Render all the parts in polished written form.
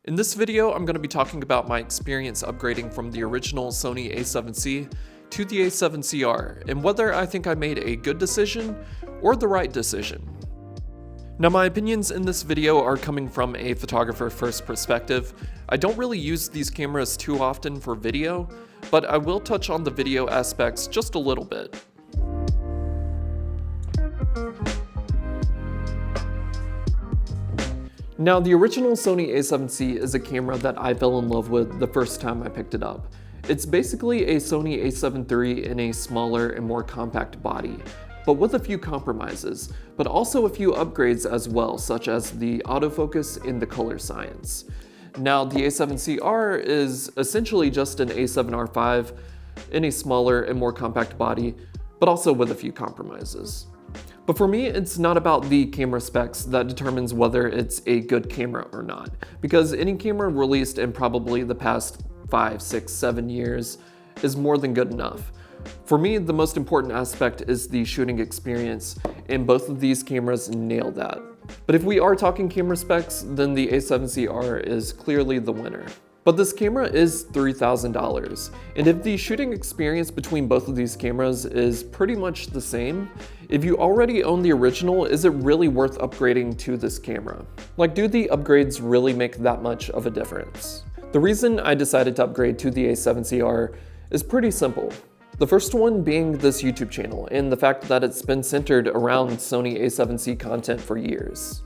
In this video, I'm going to be talking about my experience upgrading from the original Sony A7C to the A7CR, and whether I think I made a good decision or the right decision. Now, my opinions in this video are coming from a photographer first perspective. I don't really use these cameras too often for video, but I will touch on the video aspects just a little bit. Now, the original Sony A7C is a camera that I fell in love with the first time I picked it up. It's basically a Sony A7 III in a smaller and more compact body, but with a few compromises, but also a few upgrades as well, such as the autofocus and the color science. Now, the A7CR is essentially just an A7R5 in a smaller and more compact body, but also with a few compromises. But for me, it's not about the camera specs that determines whether it's a good camera or not, because any camera released in probably the past 5, 6, 7 years is more than good enough. For me, the most important aspect is the shooting experience, and both of these cameras nail that. But if we are talking camera specs, then the A7CR is clearly the winner. But this camera is $3,000, and if the shooting experience between both of these cameras is pretty much the same, if you already own the original, is it really worth upgrading to this camera? Like, do the upgrades really make that much of a difference? The reason I decided to upgrade to the A7CR is pretty simple. The first one being this YouTube channel, and the fact that it's been centered around Sony A7C content for years.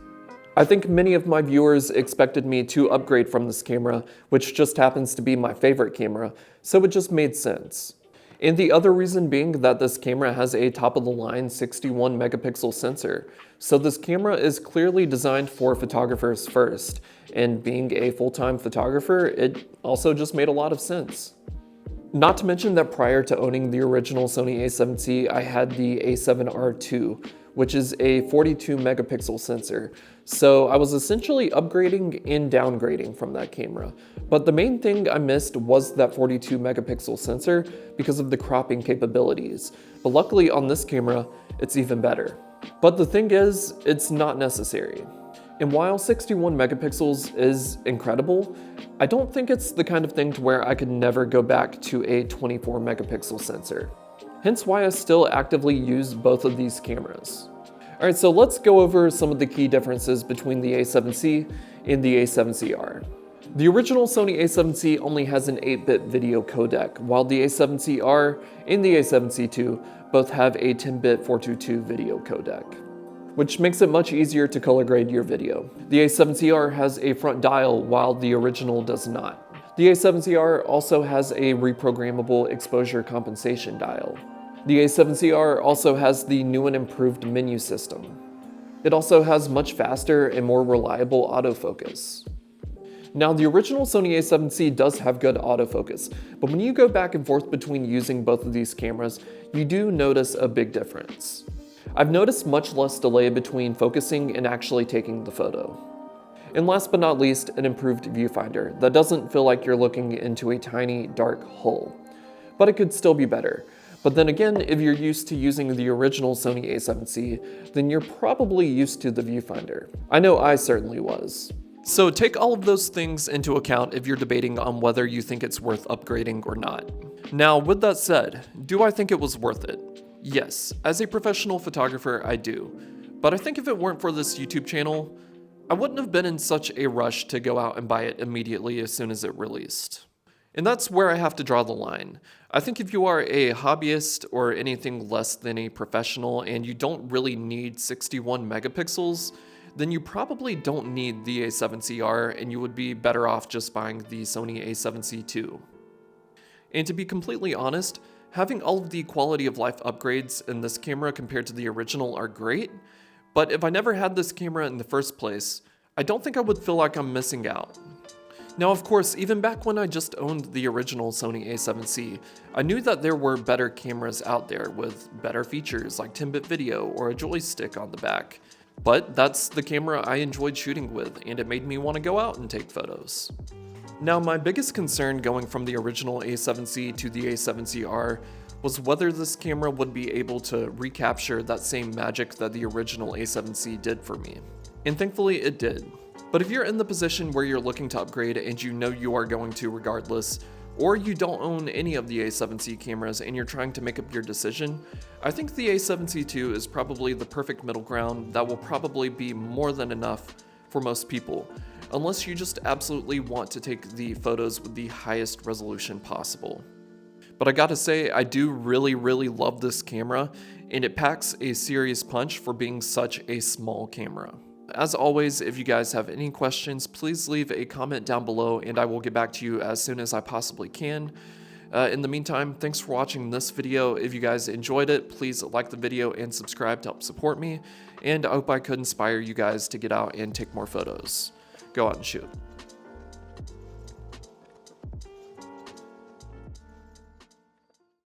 I think many of my viewers expected me to upgrade from this camera, which just happens to be my favorite camera, so it just made sense. And the other reason being that this camera has a top-of-the-line 61 megapixel sensor, so this camera is clearly designed for photographers first, and being a full-time photographer, it also just made a lot of sense. Not to mention that prior to owning the original Sony A7C, I had the A7R II, which is a 42 megapixel sensor. So I was essentially upgrading and downgrading from that camera. But the main thing I missed was that 42 megapixel sensor because of the cropping capabilities. But luckily on this camera, it's even better. But the thing is, it's not necessary. And while 61 megapixels is incredible, I don't think it's the kind of thing to where I could never go back to a 24 megapixel sensor. Hence why I still actively use both of these cameras. Alright, so let's go over some of the key differences between the A7C and the A7CR. The original Sony A7C only has an 8-bit video codec, while the A7CR and the A7C II both have a 10-bit 422 video codec, which makes it much easier to color grade your video. The A7CR has a front dial, while the original does not. The A7CR also has a reprogrammable exposure compensation dial. The A7CR also has the new and improved menu system. It also has much faster and more reliable autofocus. Now, the original Sony A7C does have good autofocus, but when you go back and forth between using both of these cameras, you do notice a big difference. I've noticed much less delay between focusing and actually taking the photo. And last but not least, an improved viewfinder that doesn't feel like you're looking into a tiny, dark hole. But it could still be better. But then again, if you're used to using the original Sony A7C, then you're probably used to the viewfinder. I know I certainly was. So take all of those things into account if you're debating on whether you think it's worth upgrading or not. Now, with that said, do I think it was worth it? Yes, as a professional photographer, I do. But I think if it weren't for this YouTube channel, I wouldn't have been in such a rush to go out and buy it immediately as soon as it released. And that's where I have to draw the line. I think if you are a hobbyist or anything less than a professional and you don't really need 61 megapixels, then you probably don't need the A7CR and you would be better off just buying the Sony A7C II. And to be completely honest, having all of the quality of life upgrades in this camera compared to the original are great, but if I never had this camera in the first place, I don't think I would feel like I'm missing out. Now, of course, even back when I just owned the original Sony A7C, I knew that there were better cameras out there with better features like 10-bit video or a joystick on the back. But that's the camera I enjoyed shooting with, and it made me want to go out and take photos. Now, my biggest concern going from the original A7C to the A7CR was whether this camera would be able to recapture that same magic that the original A7C did for me. And thankfully it did. But if you're in the position where you're looking to upgrade and you know you are going to regardless, or you don't own any of the A7C cameras and you're trying to make up your decision, I think the A7C II is probably the perfect middle ground that will probably be more than enough for most people, unless you just absolutely want to take the photos with the highest resolution possible. But I gotta say, I do really love this camera, and it packs a serious punch for being such a small camera. As always, if you guys have any questions, please leave a comment down below and I will get back to you as soon as I possibly can. In the meantime, thanks for watching this video. If you guys enjoyed it, please like the video and subscribe to help support me. And I hope I could inspire you guys to get out and take more photos. Go out and shoot.